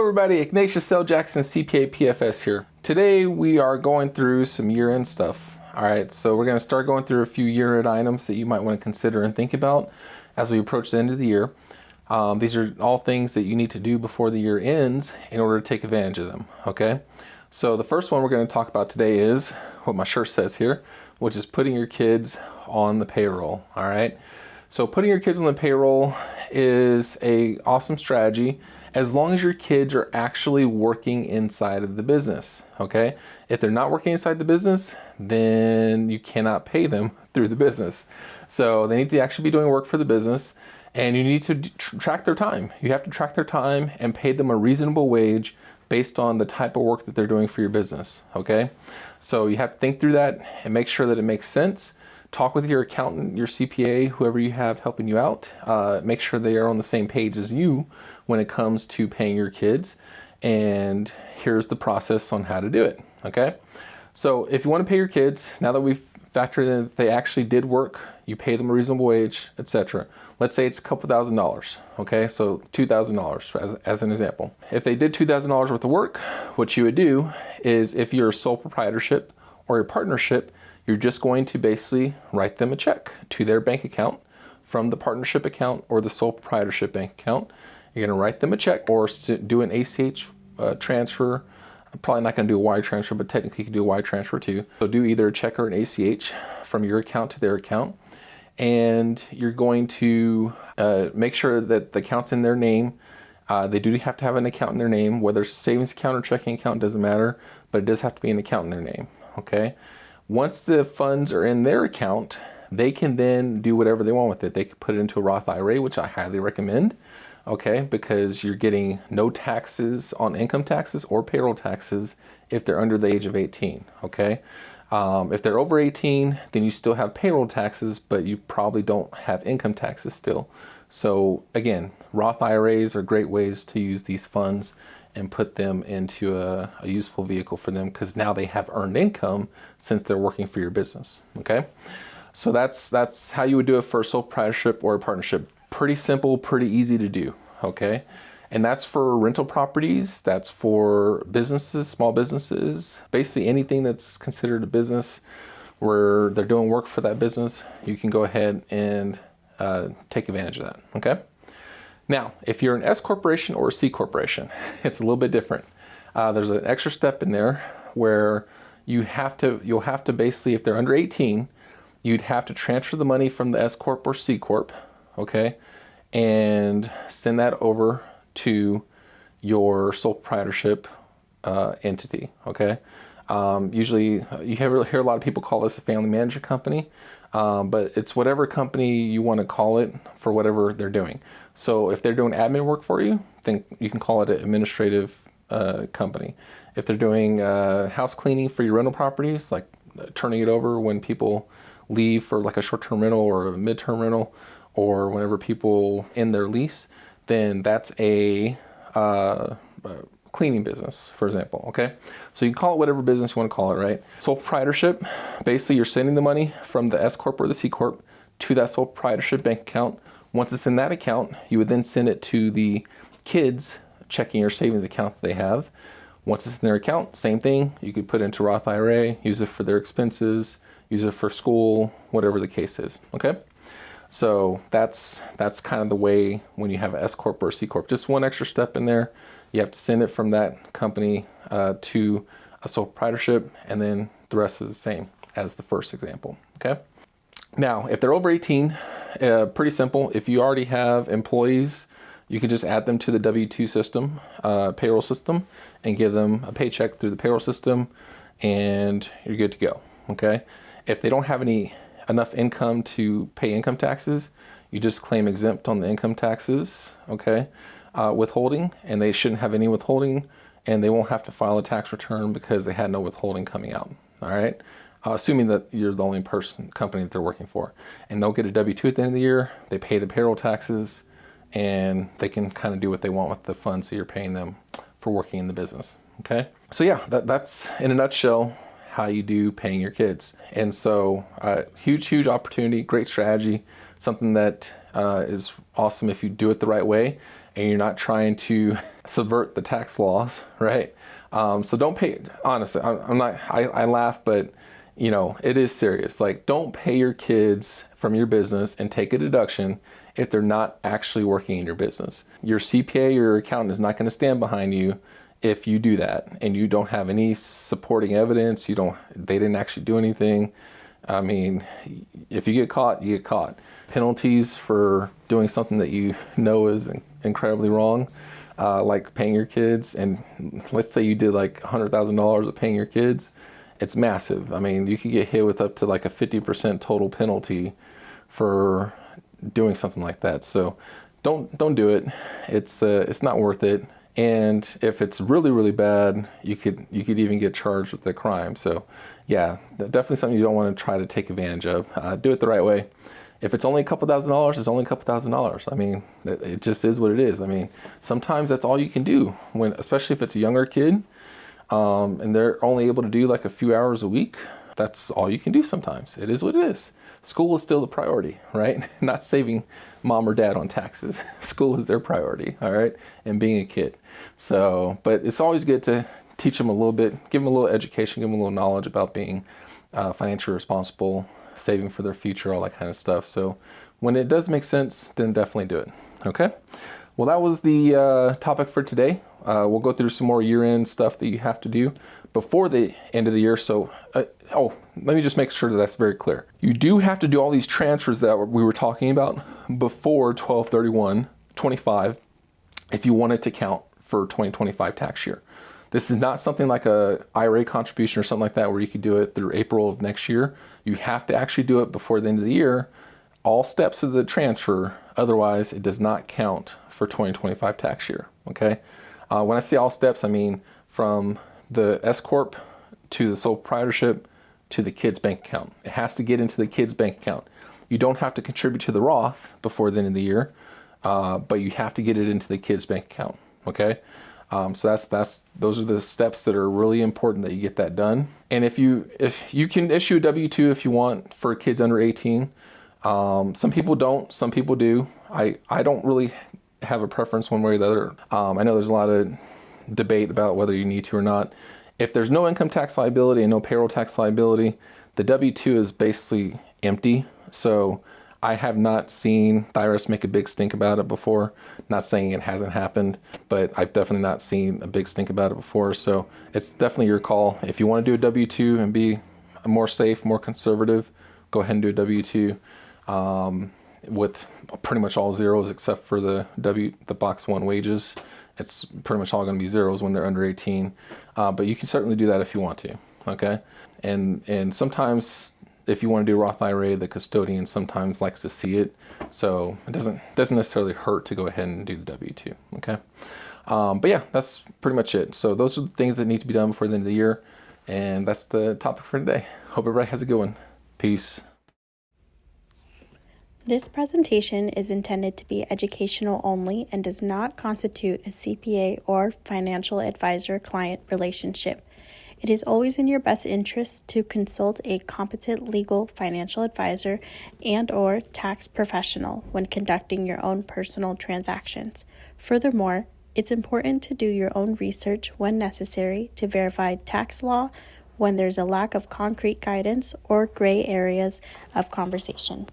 everybody, Ignatius L. Jackson, CPA PFS here. Today we are going through some year-end stuff. Alright, so we're going to start going through a few year-end items that you might want to consider and think about as we approach the end of the year. These are all things that you need to do before the year ends in order to take advantage of them, okay? So the first one we're going to talk about today is what my shirt says here, which is putting your kids on the payroll, alright? So putting your kids on the payroll is an awesome strategy as long as your kids are actually working inside of the business, okay? If they're not working inside the business, then you cannot pay them through the business. So they need to actually be doing work for the business, and you need to track their time. You have to track their time and pay them a reasonable wage based on the type of work that they're doing for your business, okay? So you have to think through that and make sure that it makes sense. Talk with your accountant, your CPA, whoever you have helping you out. Make sure they are on the same page as you when it comes to paying your kids. And here's the process on how to do it, okay? So if you want to pay your kids, now that we've factored in that they actually did work, you pay them a reasonable wage, etc. Let's say it's a couple $1,000s, okay? So $2,000 as an example. If they did $2,000 worth of work, what you would do is if you're a sole proprietorship or a partnership, you're just going to basically write them a check to their bank account from the partnership account or the sole proprietorship bank account. You're going to write them a check or do an ACH transfer. I'm probably not going to do a wire transfer, but technically you can do a wire transfer too. So do either a check or an ACH from your account to their account. And you're going to make sure that the account's in their name. They do have to have an account in their name, whether it's a savings account or checking account, doesn't matter, but it does have to be an account in their name, okay? Once the funds are in their account, they can then do whatever they want with it. They can put it into a Roth IRA, which I highly recommend, okay, because you're getting no taxes on income taxes or payroll taxes if they're under the age of 18, okay? If they're over 18, then you still have payroll taxes, but you probably don't have income taxes still. So again, Roth IRAs are great ways to use these funds and put them into a useful vehicle for them because now they have earned income since they're working for your business, okay? So that's how you would do it for a sole proprietorship or a partnership. Pretty simple, pretty easy to do, okay? And that's for rental properties, that's for businesses, small businesses, basically anything that's considered a business where they're doing work for that business, you can go ahead and take advantage of that, okay? Now, if you're an S corporation or a C corporation, it's a little bit different. There's an extra step in there where you'll have to basically, if they're under 18, you'd have to transfer the money from the S corp or C corp, okay, and send that over to your sole proprietorship entity, okay. Usually, you hear a lot of people call this a family management company, but it's whatever company you want to call it for whatever they're doing. So if they're doing admin work for you, then you can call it an administrative company. If they're doing house cleaning for your rental properties, like turning it over when people leave for like a short-term rental or a mid-term rental, or whenever people end their lease, then that's a cleaning business, for example, okay? So you can call it whatever business you want to call it, right? Sole proprietorship, basically you're sending the money from the S Corp or the C Corp to that sole proprietorship bank account. Once it's in that account, you would then send it to the kids' checking or savings account that they have. Once it's in their account, same thing. You could put it into Roth IRA, use it for their expenses, use it for school, whatever the case is, okay? So that's kind of the way when you have an S Corp or a C Corp. Just one extra step in there. You have to send it from that company to a sole proprietorship, and then the rest is the same as the first example, okay? Now, if they're over 18, pretty simple. If you already have employees, you can just add them to the W-2 system, payroll system, and give them a paycheck through the payroll system, and you're good to go, okay? If they don't have enough income to pay income taxes, you just claim exempt on the income taxes, okay? Withholding, and they shouldn't have any withholding, and they won't have to file a tax return because they had no withholding coming out, all right? Assuming that you're the only company that they're working for. And they'll get a W-2 at the end of the year, they pay the payroll taxes, and they can kind of do what they want with the funds that you're paying them for working in the business, okay? So yeah, that's in a nutshell how you do paying your kids. And so huge opportunity, great strategy, something that is awesome if you do it the right way. and you're not trying to subvert the tax laws, right? So don't pay, honestly, I laugh, but it is serious. Like, don't pay your kids from your business and take a deduction if they're not actually working in your business. Your CPA or your accountant is not going to stand behind you if you do that and you don't have any supporting evidence. They didn't actually do anything. I mean, if you get caught, you get caught. Penalties for doing something that you know is incredibly wrong, like paying your kids, and let's say you did like $100,000 of paying your kids, it's massive. I mean, you could get hit with up to like a 50% total penalty for doing something like that. So don't do it. It's not worth it. And if it's really, really bad, you could even get charged with the crime. So yeah, definitely something you don't want to try to take advantage of. Do it the right way. If it's only a couple $1,000s, it's only a couple $1,000s. I mean, it just is what it is. I mean, sometimes that's all you can do, especially if it's a younger kid, and they're only able to do like a few hours a week. That's all you can do sometimes. It is what it is. School is still the priority, right? Not saving mom or dad on taxes. School is their priority, all right? And being a kid. So, but it's always good to teach them a little bit, give them a little education, give them a little knowledge about being financially responsible, saving for their future, all that kind of stuff. So when it does make sense, then definitely do it, okay? Well, that was the topic for today. We'll go through some more year-end stuff that you have to do before the end of the year. So, let me just make sure that that's very clear. You do have to do all these transfers that we were talking about before 12/31/25 if you want it to count for 2025 tax year. This is not something like a IRA contribution or something like that where you could do it through April of next year. You have to actually do it before the end of the year, all steps of the transfer. Otherwise, it does not count for 2025 tax year, okay? When I say all steps, I mean from the S Corp to the sole proprietorship to the kid's bank account. It has to get into the kid's bank account. You don't have to contribute to the Roth before the end of the year, but you have to get it into the kid's bank account, okay? So those are the steps that are really important that you get that done. And if you can issue a W-2 if you want for kids under 18. Some people don't, some people do. I don't really have a preference one way or the other. I know there's a lot of debate about whether you need to or not. If there's no income tax liability and no payroll tax liability, the W-2 is basically empty. So I have not seen the IRS make a big stink about it before. Not saying it hasn't happened, but I've definitely not seen a big stink about it before. So it's definitely your call. If you want to do a W-2 and be more safe, more conservative, go ahead and do a W-2 with pretty much all zeros except for the box 1 wages. It's pretty much all going to be zeros when they're under 18. But you can certainly do that if you want to, okay? And sometimes if you want to do Roth IRA, the custodian sometimes likes to see it. So it doesn't necessarily hurt to go ahead and do the W-2, okay? But yeah, that's pretty much it. So those are the things that need to be done before the end of the year. And that's the topic for today. Hope everybody has a good one. Peace. This presentation is intended to be educational only and does not constitute a CPA or financial advisor-client relationship. It is always in your best interest to consult a competent legal financial advisor and/or tax professional when conducting your own personal transactions. Furthermore, it's important to do your own research when necessary to verify tax law when there's a lack of concrete guidance or gray areas of conversation.